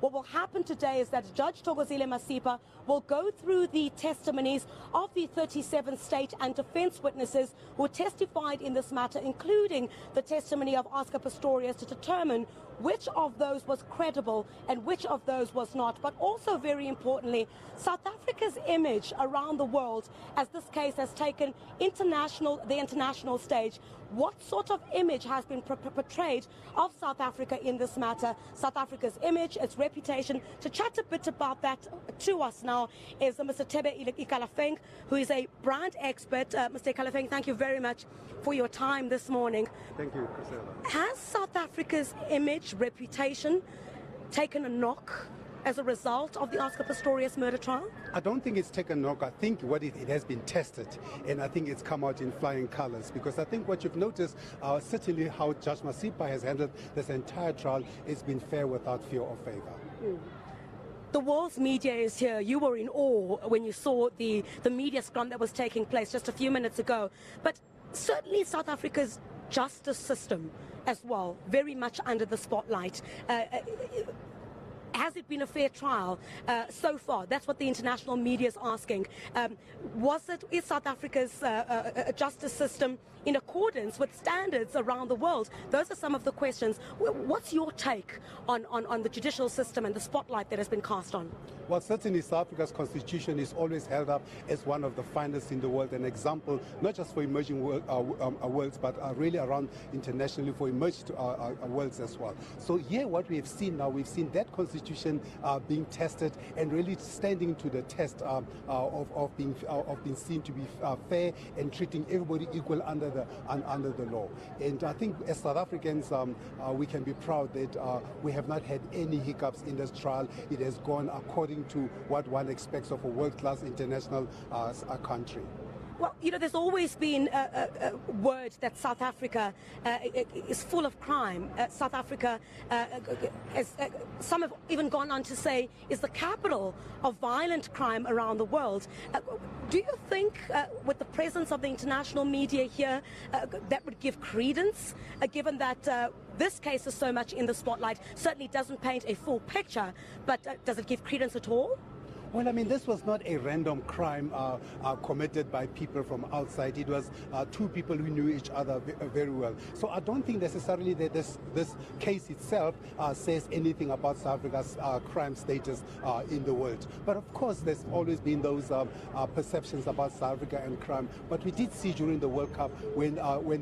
What will happen today is that Judge Thokozile Masipa will go through the testimonies of the 37 state and defense witnesses who testified in this matter, including the testimony of Oscar Pistorius, to determine which of those was credible and which of those was not. But also, very importantly, South Africa's image around the world, as this case has taken the international stage. What sort of image has been portrayed of South Africa in this matter? South Africa's image, its reputation. To chat a bit about that to us now is Mr. Thebe Ikalafeng, who is a brand expert. Mr. Ikalafeng, thank you very much for your time this morning. Thank you, Priscilla. Has South Africa's image, reputation, taken a knock as a result of the Oscar Pistorius murder trial? I don't think it's taken a knock. I think it has been tested, and I think it's come out in flying colors, because I think what you've noticed, certainly how Judge Masipa has handled this entire trial, it's been fair without fear or favor. The world's media is here. You were in awe when you saw the media scrum that was taking place just a few minutes ago. But certainly South Africa's justice system as well, very much under the spotlight. Has it been a fair trial so far? That's what the international media is asking. Is South Africa's justice system in accordance with standards around the world? Those are some of the questions. What's your take on the judicial system and the spotlight that has been cast on? Well, certainly South Africa's constitution is always held up as one of the finest in the world, an example not just for emerging worlds, but really around internationally for emerged worlds as well. So here what we have seen now, we've seen that constitution being tested and really standing to the test of being seen to be fair and treating everybody equal under the law. And I think as South Africans, we can be proud that we have not had any hiccups in this trial. It has gone according to what one expects of a world-class international country. Well, you know, there's always been a word that South Africa is full of crime. South Africa, some have even gone on to say, is the capital of violent crime around the world. Do you think, with the presence of the international media here, that would give credence, given that this case is so much in the spotlight? Certainly doesn't paint a full picture, but does it give credence at all? Well, I mean, this was not a random crime committed by people from outside. It was two people who knew each other very well. So I don't think necessarily that this case itself says anything about South Africa's crime status in the world. But of course, there's always been those perceptions about South Africa and crime. But we did see during the World Cup when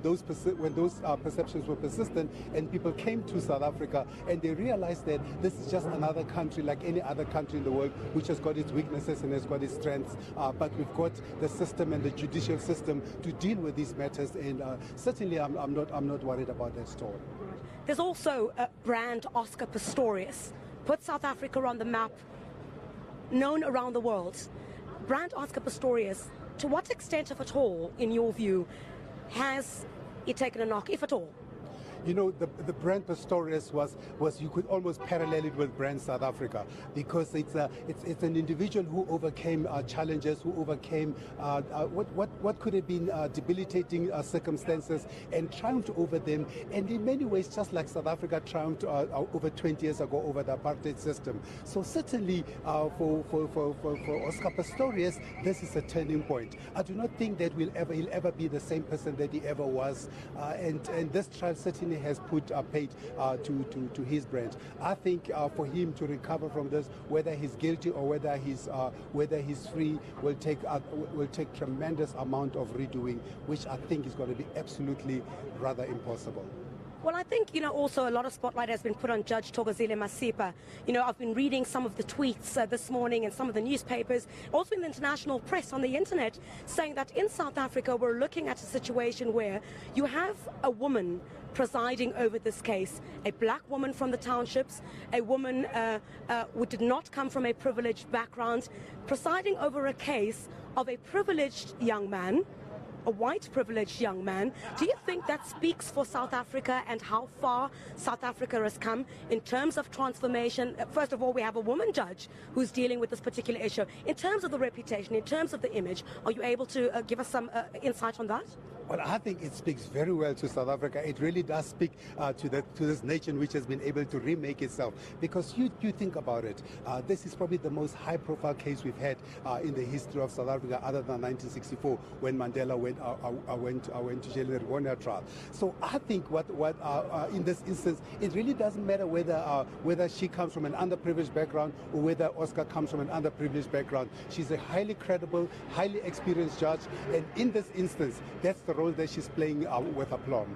those perceptions were persistent, and people came to South Africa and they realized that this is just another country like any other country in the world, which has got its weaknesses and has got its strengths, but we've got the system and the judicial system to deal with these matters, and certainly I'm not worried about that story. There's also brand Oscar Pistorius, put South Africa on the map, known around the world. Brand Oscar Pistorius, to what extent, if at all, in your view, has it taken a knock, if at all? You know, the brand Pistorius was you could almost parallel it with brand South Africa, because it's an individual who overcame challenges, who overcame what could have been debilitating circumstances and triumphed over them, and in many ways just like South Africa triumphed over 20 years ago over the apartheid system. So certainly for Oscar Pistorius, this is a turning point. I do not think that he'll ever be the same person that he ever was, and this trial certainly has put paid to his brand. I think for him to recover from this, whether he's guilty or whether he's free, will take tremendous amount of redoing, which I think is going to be absolutely rather impossible. Well, I think, you know, also a lot of spotlight has been put on Judge Thokozile Masipa. You know, I've been reading some of the tweets this morning in some of the newspapers, also in the international press on the internet, saying that in South Africa we're looking at a situation where you have a woman presiding over this case, a black woman from the townships, a woman who did not come from a privileged background, presiding over a case of a privileged young man, a white privileged young man. Do you think that speaks for South Africa and how far South Africa has come in terms of transformation? First of all, we have a woman judge who's dealing with this particular issue. In terms of the reputation, in terms of the image, are you able to give us some insight on that? Well, I think it speaks very well to South Africa. It really does speak to this nation which has been able to remake itself. Because you think about it, this is probably the most high-profile case we've had in the history of South Africa, other than 1964 when Mandela went to jail in the Rwanda trial. So I think what in this instance, it really doesn't matter whether she comes from an underprivileged background or whether Oscar comes from an underprivileged background. She's a highly credible, highly experienced judge, and in this instance, that's the role that she's playing with aplomb.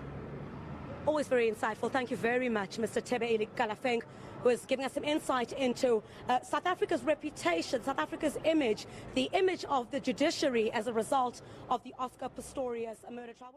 Always very insightful. Thank you very much, Mr. Thebe Ikalafeng, who is giving us some insight into South Africa's reputation, South Africa's image, the image of the judiciary as a result of the Oscar Pistorius murder trial.